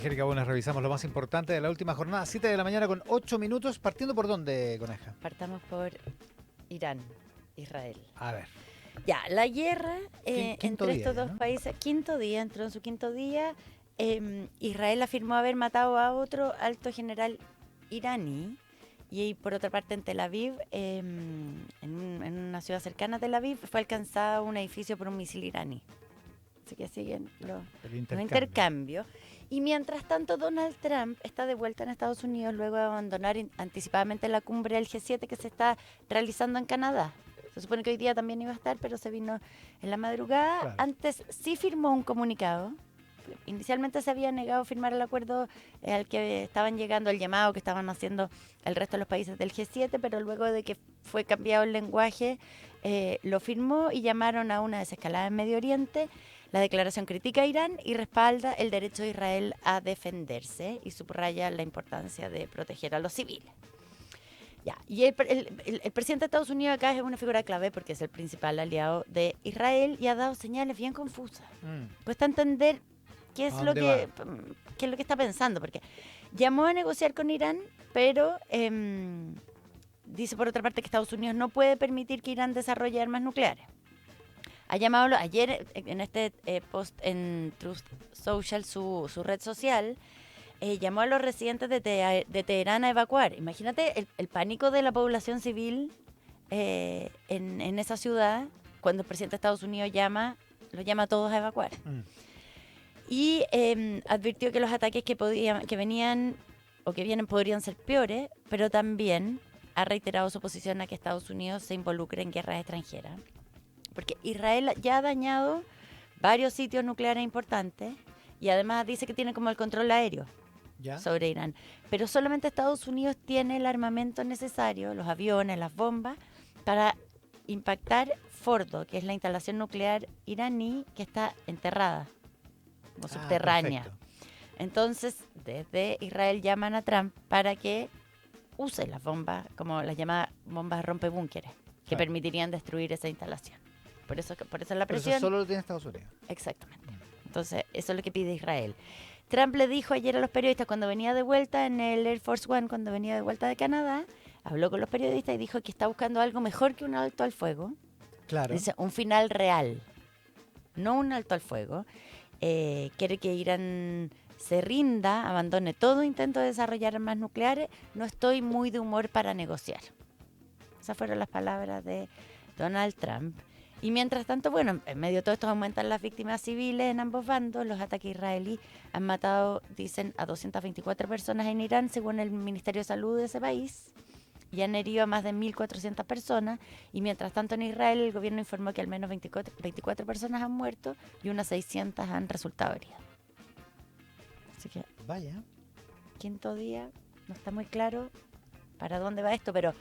Angélica, buenas, revisamos lo más importante de la última jornada, 7 de la mañana con 8 minutos. ¿Partiendo por dónde, Coneja? Partamos por Irán, Israel. A ver. Ya, la guerra entre día estos ya, dos ¿no? países, quinto día, entró en su quinto día. Israel afirmó haber matado a otro alto general iraní. Y por otra parte, en Tel Aviv, en una ciudad cercana a Tel Aviv, fue alcanzado un edificio por un misil iraní. Así que siguen los intercambios. Y mientras tanto, Donald Trump está de vuelta en Estados Unidos luego de abandonar anticipadamente la cumbre del G7 que se está realizando en Canadá. Se supone que hoy día también iba a estar, pero se vino en la madrugada. Claro. Antes sí firmó un comunicado. Inicialmente se había negado a firmar el acuerdo al que estaban llegando, el llamado que estaban haciendo el resto de los países del G7, pero luego de que fue cambiado el lenguaje, lo firmó y llamaron a una desescalada en Medio Oriente. La declaración critica a Irán y respalda el derecho de Israel a defenderse y subraya la importancia de proteger a los civiles. Ya. Y el presidente de Estados Unidos acá es una figura clave porque es el principal aliado de Israel y ha dado señales bien confusas. Cuesta entender qué es lo que está pensando, porque llamó a negociar con Irán, pero dice por otra parte que Estados Unidos no puede permitir que Irán desarrolle armas nucleares. Ha llamado ayer en este post en Truth Social, su red social, llamó a los residentes de Teherán a evacuar. Imagínate el pánico de la población civil en esa ciudad cuando el presidente de Estados Unidos los llama a todos a evacuar. Y advirtió que los ataques que vienen podrían ser peores, pero también ha reiterado su posición a que Estados Unidos se involucre en guerras extranjeras. Porque Israel ya ha dañado varios sitios nucleares importantes y además dice que tiene como el control aéreo sobre Irán. Pero solamente Estados Unidos tiene el armamento necesario, los aviones, las bombas, para impactar Fordo, que es la instalación nuclear iraní que está enterrada, como subterránea. Perfecto. Entonces, desde Israel llaman a Trump para que use las bombas, como las llamadas bombas rompebúnkeres, que permitirían destruir esa instalación. Por eso es la presión. Pero eso solo lo tiene Estados Unidos. Exactamente. Entonces, eso es lo que pide Israel. Trump le dijo ayer a los periodistas cuando venía de vuelta en el Air Force One, cuando venía de vuelta de Canadá, habló con los periodistas y dijo que está buscando algo mejor que un alto al fuego. Claro. Dice, un final real, no un alto al fuego. Quiere que Irán se rinda, abandone todo intento de desarrollar armas nucleares. No estoy muy de humor para negociar. Esas fueron las palabras de Donald Trump. Y mientras tanto, bueno, en medio de todo esto aumentan las víctimas civiles en ambos bandos. Los ataques israelíes han matado, dicen, a 224 personas en Irán, según el Ministerio de Salud de ese país, y han herido a más de 1.400 personas. Y mientras tanto en Israel el gobierno informó que al menos 24 personas han muerto y unas 600 han resultado heridas. Así que, vaya, quinto día, no está muy claro para dónde va esto, pero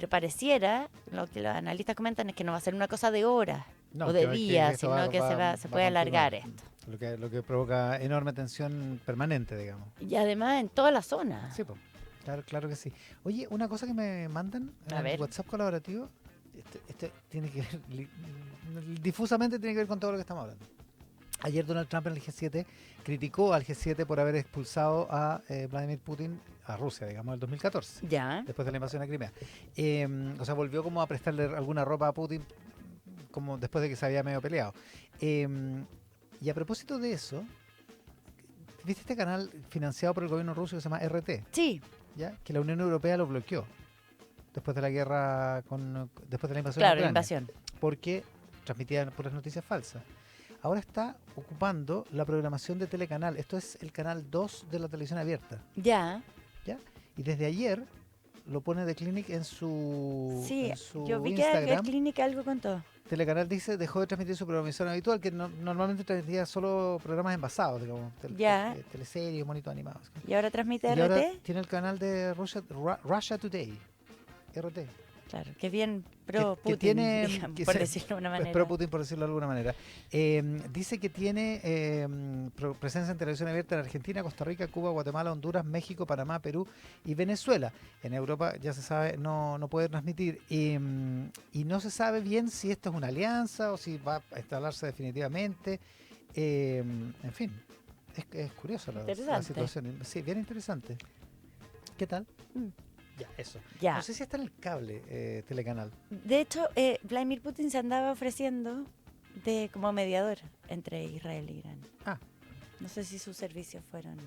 pareciera, lo que los analistas comentan es que no va a ser una cosa de horas o de días, sino que se puede alargar esto. Lo que provoca enorme tensión permanente, digamos. Y además en toda la zona. Sí, pues. Claro que sí. Oye, una cosa que me mandan en el WhatsApp colaborativo, este tiene que ver, difusamente tiene que ver con todo lo que estamos hablando. Ayer Donald Trump en el G7 criticó al G7 por haber expulsado a Vladimir Putin, a Rusia, digamos, en el 2014. Ya. Después de la invasión a Crimea. O sea, volvió como a prestarle alguna ropa a Putin, como después de que se había medio peleado. Y a propósito de eso, ¿viste este canal financiado por el gobierno ruso que se llama RT? Sí. ¿Ya? Que la Unión Europea lo bloqueó después de la guerra, después de la invasión. Claro, la invasión. Porque transmitían puras noticias falsas. Ahora está ocupando la programación de Telecanal. Esto es el canal 2 de la televisión abierta. Ya. Y desde ayer lo pone The Clinic en su yo vi Instagram. que The Clinic algo contó. Telecanal dice dejó de transmitir su programación habitual, que normalmente transmitía solo programas envasados, digamos, teleseries, monitos animados. ¿Y ahora transmite RT? Ahora tiene el canal de Russia Today, RT. Claro, que bien pro-Putin, por decirlo de alguna manera. Pro-Putin, por decirlo de alguna manera. Dice que tiene presencia en televisión abierta en Argentina, Costa Rica, Cuba, Guatemala, Honduras, México, Panamá, Perú y Venezuela. En Europa, ya se sabe, no puede transmitir. Y no se sabe bien si esto es una alianza o si va a instalarse definitivamente. En fin, Es curioso la situación. Sí, bien interesante. ¿Qué tal? Ya, eso. Ya. No sé si está en el cable Telecanal. De hecho, Vladimir Putin se andaba ofreciendo como mediador entre Israel e Irán. No sé si sus servicios fueron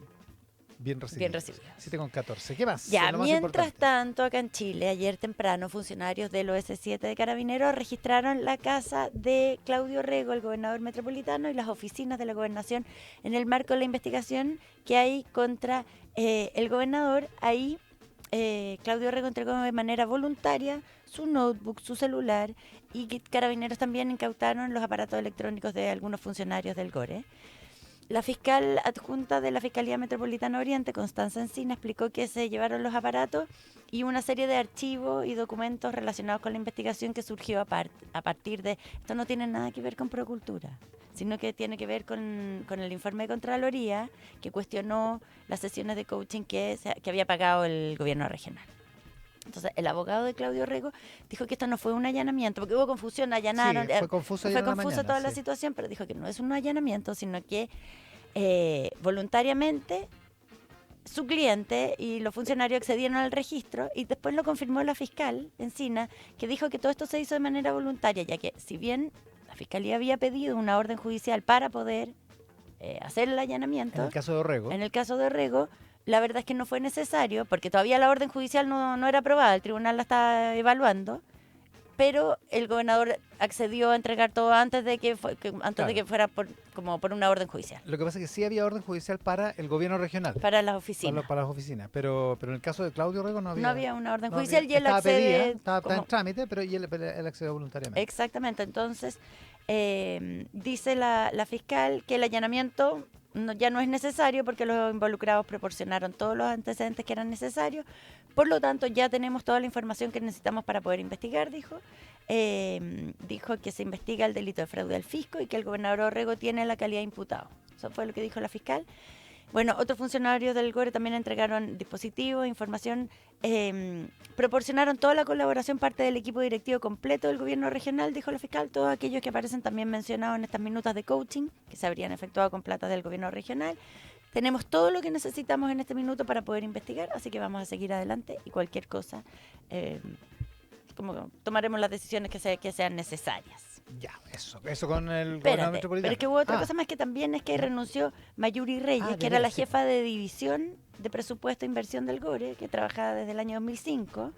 bien recibidos. 7:14. ¿Qué más? Ya, mientras tanto, acá en Chile, ayer temprano, funcionarios del OS7 de Carabineros registraron la casa de Claudio Rego, el gobernador metropolitano, y las oficinas de la gobernación en el marco de la investigación que hay contra el gobernador. Ahí Claudio Rego entregó de manera voluntaria su notebook, su celular, y Carabineros también incautaron los aparatos electrónicos de algunos funcionarios del GORE. La fiscal adjunta de la Fiscalía Metropolitana Oriente, Constanza Encina, explicó que se llevaron los aparatos y una serie de archivos y documentos relacionados con la investigación que surgió a partir de... Esto no tiene nada que ver con Procultura, sino que tiene que ver con el informe de Contraloría que cuestionó las sesiones de coaching que había pagado el gobierno regional. Entonces, el abogado de Claudio Rego dijo que esto no fue un allanamiento, porque hubo confusión, allanaron. Sí, fue confuso toda la situación, pero dijo que no es un allanamiento, sino que voluntariamente su cliente y los funcionarios accedieron al registro, y después lo confirmó la fiscal Encina, que dijo que todo esto se hizo de manera voluntaria, ya que si bien la fiscalía había pedido una orden judicial para poder hacer el allanamiento, en el caso de Rego, la verdad es que no fue necesario, porque todavía la orden judicial no era aprobada, el tribunal la está evaluando, pero el gobernador accedió a entregar todo antes de que fuera por una orden judicial. Lo que pasa es que sí había orden judicial para el gobierno regional. Para las oficinas. Para las oficinas, pero en el caso de Claudio Rego no había. No había una orden judicial y él accede... Estaba en trámite, pero él accedió voluntariamente. Exactamente, entonces dice la fiscal que el allanamiento ya no es necesario porque los involucrados proporcionaron todos los antecedentes que eran necesarios. Por lo tanto, ya tenemos toda la información que necesitamos para poder investigar, dijo. Dijo que se investiga el delito de fraude al fisco y que el gobernador Orrego tiene la calidad de imputado. Eso fue lo que dijo la fiscal. Bueno, otros funcionarios del GORE también entregaron dispositivos, información, proporcionaron toda la colaboración, parte del equipo directivo completo del gobierno regional, dijo la fiscal, todos aquellos que aparecen también mencionados en estas minutas de coaching, que se habrían efectuado con plata del gobierno regional. Tenemos todo lo que necesitamos en este minuto para poder investigar, así que vamos a seguir adelante y cualquier cosa, como tomaremos las decisiones que sean necesarias. Ya, eso con el gobernador metropolitano. Pero es que hubo otra cosa más que también es que renunció Mayuri Reyes, que era la jefa de división de presupuesto e inversión del GORE, que trabajaba desde el año 2005.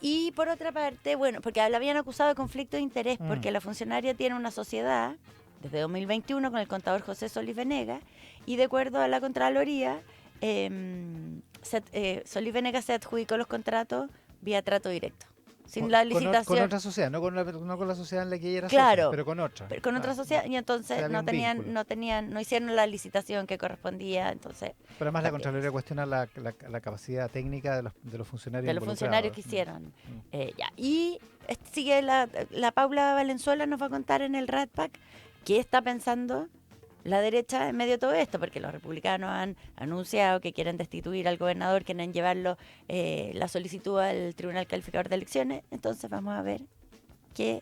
Y por otra parte, bueno, porque la habían acusado de conflicto de interés, porque la funcionaria tiene una sociedad desde 2021 con el contador José Solís Venegas, y de acuerdo a la Contraloría, Solís Venegas se adjudicó los contratos vía trato directo. Sin la licitación. Con otra sociedad, no con la sociedad en la que ella era claro, socia, pero con otra. Pero con otra sociedad, y entonces no hicieron la licitación que correspondía, entonces. Pero además la Contraloría cuestiona la capacidad técnica de los funcionarios. De los funcionarios que hicieron. Ya. Y sigue la Paula Valenzuela nos va a contar en el Rat Pack qué está pensando la derecha en medio de todo esto, porque los republicanos han anunciado que quieren destituir al gobernador, quieren llevarlo la solicitud al Tribunal Calificador de Elecciones. Entonces vamos a ver qué...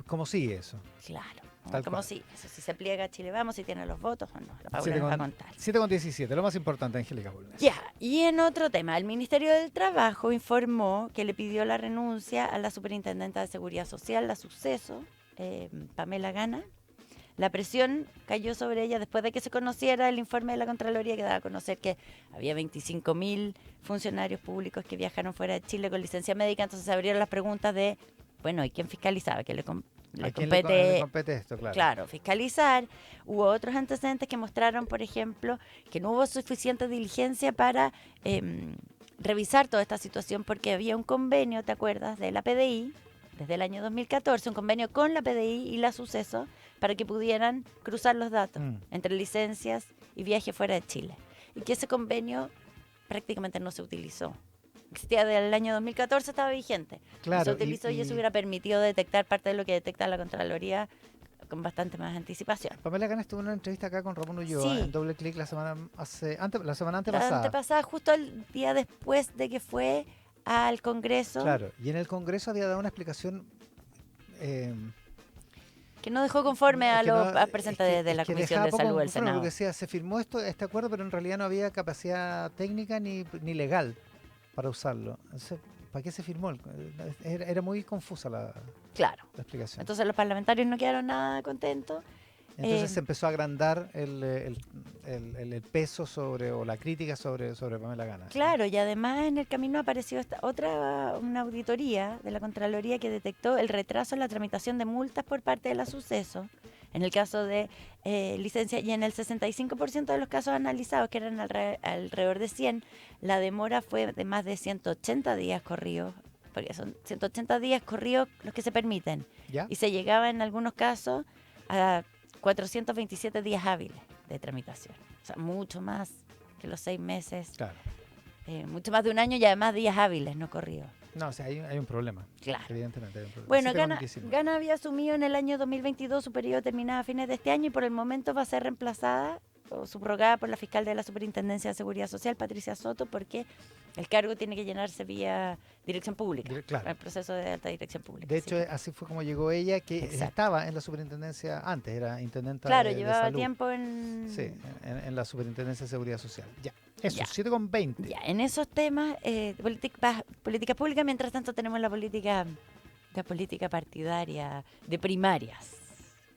¿Cómo sigue eso? Claro, cómo sigue eso. Si se pliega a Chile Vamos, si tiene los votos o no. La Paula nos va a contar. 7:17, lo más importante, Angélica Bulnes. Ya, y en otro tema, el Ministerio del Trabajo informó que le pidió la renuncia a la Superintendenta de Seguridad Social, la Suceso, Pamela Gana. La presión cayó sobre ella después de que se conociera el informe de la Contraloría que daba a conocer que había 25.000 funcionarios públicos que viajaron fuera de Chile con licencia médica. Entonces se abrieron las preguntas de, bueno, ¿y quién fiscalizaba? ¿Quién le compete esto? Claro, fiscalizar. Hubo otros antecedentes que mostraron, por ejemplo, que no hubo suficiente diligencia para revisar toda esta situación porque había un convenio, ¿te acuerdas?, de la PDI, desde el año 2014, un convenio con la PDI y la Suceso para que pudieran cruzar los datos entre licencias y viajes fuera de Chile. Y que ese convenio prácticamente no se utilizó. Existía desde el año 2014, estaba vigente. Claro, no se utilizó y eso hubiera permitido detectar parte de lo que detecta la Contraloría con bastante más anticipación. Pamela Gana estuvo en una entrevista acá con Ramón Ulloa en Doble Clic la semana antepasada. La antepasada, justo el día después de que fue al Congreso. Claro, y en el Congreso había dado una explicación Que no dejó conforme a los no, presentes de la Comisión de Salud del Senado. Porque decía, se firmó este acuerdo, pero en realidad no había capacidad técnica ni legal para usarlo. Entonces, ¿para qué se firmó? Era muy confusa la explicación. Entonces los parlamentarios no quedaron nada contentos. Entonces se empezó a agrandar el peso o la crítica sobre Pamela Gana. Claro, y además en el camino apareció una auditoría de la Contraloría que detectó el retraso en la tramitación de multas por parte de la Suceso, en el caso de licencia, y en el 65% de los casos analizados, que eran alrededor de 100, la demora fue de más de 180 días corridos, porque son 180 días corridos los que se permiten. ¿Ya? Y se llegaba en algunos casos a 427 días hábiles de tramitación. O sea, mucho más que los 6 meses. Claro. Mucho más de un año y además días hábiles, no corridos. No, o sea, hay un problema. Claro. Evidentemente hay un problema. Bueno, Gana había asumido en el año 2022, su periodo terminaba a fines de este año y por el momento va a ser reemplazada o subrogada por la fiscal de la Superintendencia de Seguridad Social, Patricia Soto, porque el cargo tiene que llenarse vía dirección pública, claro. el proceso de alta dirección pública. De hecho, así fue como llegó ella, que estaba en la superintendencia antes, era intendenta de llevaba salud. Tiempo en... Sí, en la Superintendencia de Seguridad Social. Ya, eso, 7,20. Ya, en esos temas, política pública, mientras tanto tenemos la política partidaria de primarias.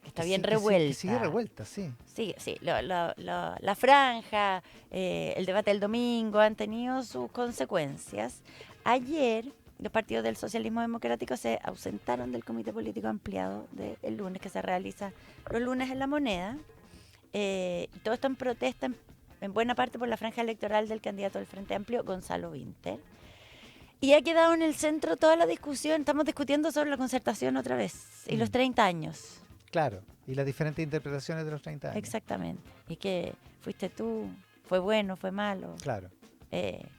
Está bien revuelta. Que sigue revuelta, sí. Sí. La franja, el debate del domingo han tenido sus consecuencias. Ayer, los partidos del socialismo democrático se ausentaron del comité político ampliado del lunes, que se realiza los lunes en La Moneda. Y todo esto en protesta, en buena parte por la franja electoral del candidato del Frente Amplio, Gonzalo Vinter. Y ha quedado en el centro toda la discusión. Estamos discutiendo sobre la concertación otra vez y los 30 años. Claro, y las diferentes interpretaciones de los 30 años. Exactamente. ¿Y qué fuiste tú? ¿Fue bueno? ¿Fue malo? Claro.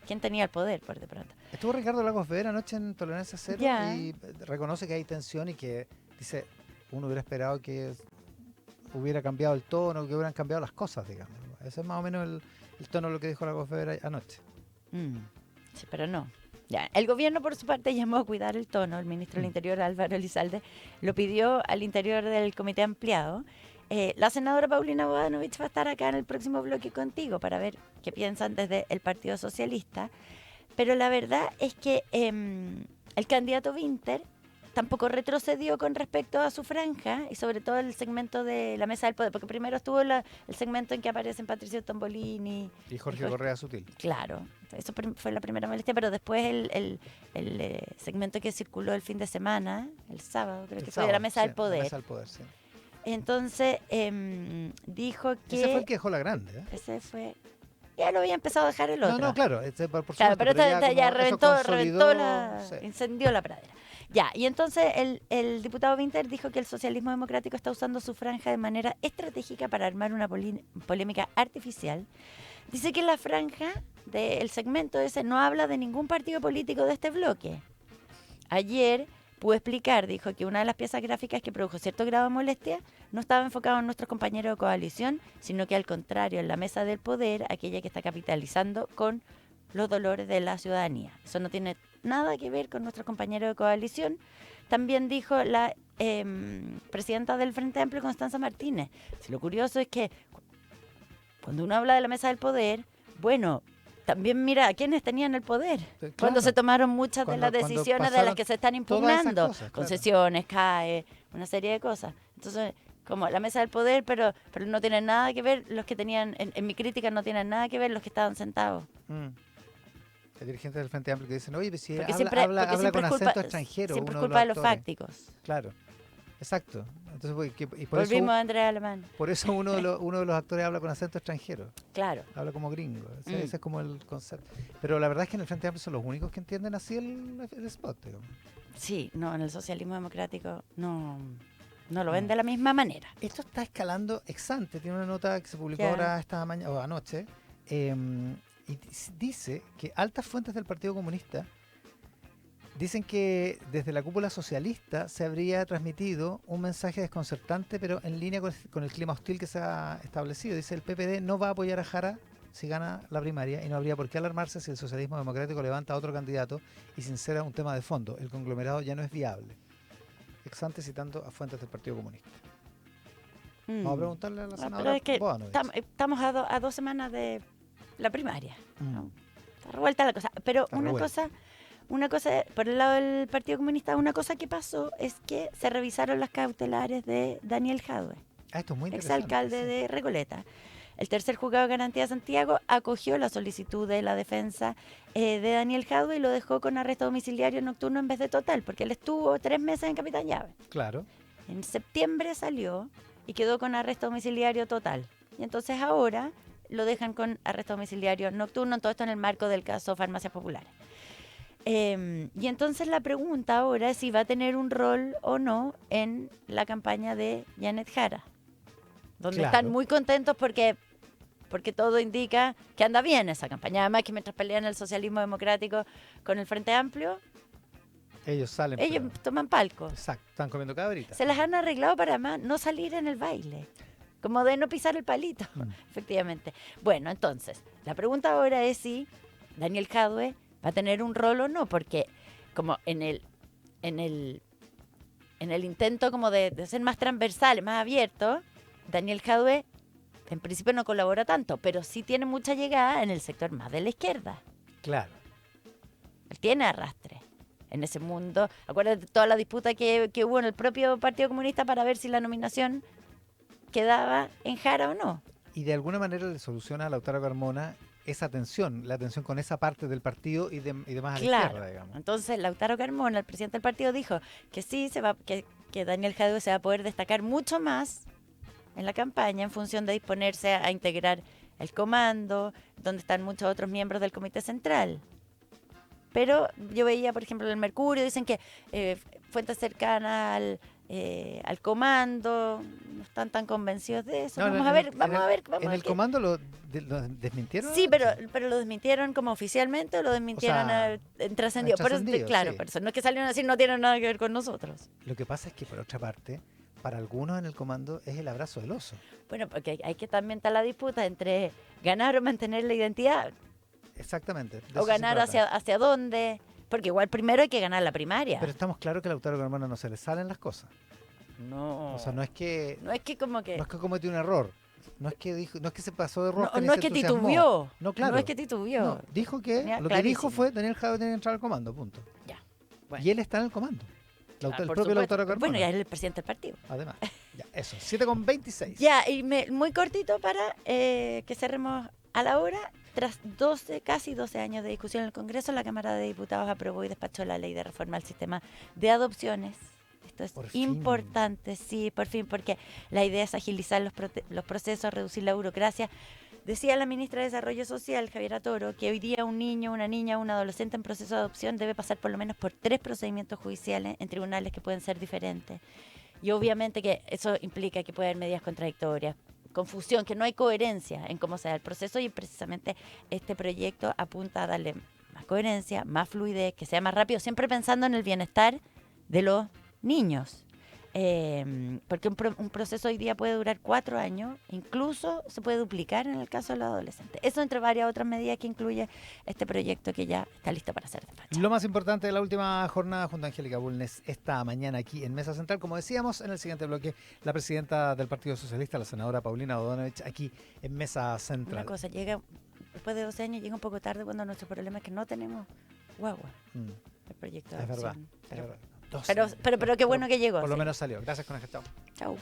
¿Quién tenía el poder, por de pronto? Estuvo Ricardo Lagos Vera anoche en Tolerancia Cero y reconoce que hay tensión y que dice, uno hubiera esperado que hubiera cambiado el tono, que hubieran cambiado las cosas, digamos. Ese es más o menos el tono de lo que dijo Lagos Vera anoche. Sí, pero no. Ya, el gobierno, por su parte, llamó a cuidar el tono. El ministro del Interior, Álvaro Elizalde, lo pidió al interior del comité ampliado. La senadora Paulina Bodanovich va a estar acá en el próximo bloque contigo para ver qué piensan desde el Partido Socialista. Pero la verdad es que el candidato Vinter tampoco retrocedió con respecto a su franja y sobre todo el segmento de la mesa del poder, porque primero estuvo el segmento en que aparecen Patricio Tombolini y Jorge Correa Sutil. Claro, eso fue la primera molestia, pero después el segmento que circuló el fin de semana, el sábado, creo que fue de la mesa del poder. La mesa del poder, sí. Entonces dijo que... Ese fue el que dejó la grande, ¿eh? Ese fue... Ya lo había empezado a dejar el otro. No, claro. Por claro, pero ya reventó sí. Incendió la pradera. Ya, y entonces el diputado Vinter dijo que el socialismo democrático está usando su franja de manera estratégica para armar una polémica artificial. Dice que la franja del segmento ese no habla de ningún partido político de este bloque. Ayer pudo explicar, dijo que una de las piezas gráficas que produjo cierto grado de molestia no estaba enfocado en nuestros compañeros de coalición, sino que al contrario, en la mesa del poder, aquella que está capitalizando con los dolores de la ciudadanía. Eso no tiene nada que ver con nuestros compañeros de coalición. También dijo la presidenta del Frente Amplio, Constanza Martínez. Si lo curioso es que cuando uno habla de la mesa del poder, bueno, también mira a quienes tenían el poder. Claro. Cuando se tomaron muchas de las decisiones de las que se están impugnando. Cosas, concesiones, CAE, una serie de cosas. Entonces, como la mesa del poder, pero no tienen nada que ver los que tenían, en mi crítica no tienen nada que ver los que estaban sentados. El dirigente del Frente Amplio que dicen, oye, si habla con acento extranjero. Siempre es culpa de los fácticos. Claro, exacto. Entonces, y por volvimos eso, a Andrés Alemán. Por eso uno de los actores habla con acento extranjero. Claro. Habla como gringo. Ese es como el concepto. Pero la verdad es que en el Frente Amplio son los únicos que entienden así el spot. Digamos. Sí, no, en el socialismo democrático no lo ven de la misma manera. Esto está escalando ex ante. Tiene una nota que se publicó ahora esta mañana o anoche. Y dice que altas fuentes del Partido Comunista dicen que desde la cúpula socialista se habría transmitido un mensaje desconcertante, pero en línea con el clima hostil que se ha establecido. Dice, el PPD no va a apoyar a Jara si gana la primaria y no habría por qué alarmarse si el socialismo democrático levanta a otro candidato y sincera un tema de fondo. El conglomerado ya no es viable. Ex ante citando a fuentes del Partido Comunista. Vamos a preguntarle a la Pero senadora es que Bodanovich. estamos a 2 semanas de la primaria. ¿no? Está revuelta la cosa. Pero Está una revuelta. cosa, por el lado del Partido Comunista, una cosa que pasó es que se revisaron las cautelares de Daniel Jadwe, Esto es muy interesante. exalcalde sí. de Recoleta. El tercer juzgado de garantía de Santiago acogió la solicitud de la defensa de Daniel Jadwe y lo dejó con arresto domiciliario nocturno en vez de total, porque él estuvo 3 meses en Capitán Llave. Claro. En septiembre salió y quedó con arresto domiciliario total. Y entonces ahora lo dejan con arresto domiciliario nocturno, todo esto en el marco del caso Farmacias Populares. Y entonces la pregunta ahora es si va a tener un rol o no en la campaña de Janet Jara, donde Claro. están muy contentos porque todo indica que anda bien esa campaña. Además que mientras pelean el socialismo democrático con el Frente Amplio, Ellos salen. ellos pero- toman palco. Exacto. Están comiendo cabrita. Se las han arreglado para más no salir en el baile. Como de no pisar el palito, efectivamente. Bueno, entonces, la pregunta ahora es si Daniel Jadwe va a tener un rol o no, porque como en el intento como de ser más transversal, más abierto, Daniel Jadwe en principio no colabora tanto, pero sí tiene mucha llegada en el sector más de la izquierda. Claro. Él tiene arrastre en ese mundo. Acuérdate de toda la disputa que hubo en el propio Partido Comunista para ver si la nominación quedaba en Jara o no. Y de alguna manera le soluciona a Lautaro Carmona esa tensión, la tensión con esa parte del partido y demás a la izquierda, digamos. Entonces Lautaro Carmona, el presidente del partido, dijo que sí, que Daniel Jadwe se va a poder destacar mucho más en la campaña en función de disponerse a integrar el comando, donde están muchos otros miembros del Comité Central. Pero yo veía, por ejemplo, en el Mercurio, dicen que fuentes cercanas al comando no están tan convencidos de eso. No, Vamos a ver. ¿En el comando lo desmintieron? Sí, pero lo desmintieron como oficialmente o lo desmintieron O sea, en trascendido. Por eso, trascendido, claro, sí. por eso no es que salieron a decir no tienen nada que ver con nosotros. Lo que pasa es que, por otra parte, para algunos en el comando es el abrazo del oso. Bueno, porque hay que también estar la disputa entre ganar o mantener la identidad Exactamente. de o eso se ganar trata. hacia dónde. Porque igual primero hay que ganar la primaria. Pero estamos claros que a Lautaro Carmona no se le salen las cosas. No. O sea, no es que como que... no es que cometió un error. No es que dijo, no es que se pasó de rosca. No, ni no se es que entusiasmó. titubeó. No, claro. No es que titubeó. No, dijo que Tenía lo que dijo clarísimo. fue Daniel Jadwe tiene que entrar al comando, punto. Ya. Bueno. Y él está en el comando. El por propio supuesto. Lautaro Carmona. Bueno, ya es el presidente del partido. Además. Ya, eso. 7:26. Ya, y muy cortito para que cerremos a la hora. Tras casi 12 años de discusión en el Congreso, la Cámara de Diputados aprobó y despachó la ley de reforma al sistema de adopciones. Esto es Por fin. importante, sí, por fin, porque la idea es agilizar los procesos, reducir la burocracia. Decía la ministra de Desarrollo Social, Javiera Toro, que hoy día un niño, una niña, un adolescente en proceso de adopción debe pasar por lo menos por 3 procedimientos judiciales en tribunales que pueden ser diferentes. Y obviamente que eso implica que puede haber medidas contradictorias, confusión, que no hay coherencia en cómo se da el proceso y precisamente este proyecto apunta a darle más coherencia, más fluidez, que sea más rápido, siempre pensando en el bienestar de los niños. Porque un proceso hoy día puede durar 4 años, incluso se puede duplicar en el caso de los adolescentes. Eso entre varias otras medidas que incluye este proyecto que ya está listo para ser despachado. Lo más importante de la última jornada junto a Angélica Bulnes esta mañana aquí en Mesa Central. Como decíamos, en el siguiente bloque, la presidenta del Partido Socialista, la senadora Paulina Bodanovich, aquí en Mesa Central. Una cosa, después de 12 años llega un poco tarde cuando nuestro problema es que no tenemos guagua, el proyecto de Es verdad. adopción. Es verdad. Pero qué bueno que llegó. Por lo sí. menos salió. Gracias, Conejo. Chao. Chau.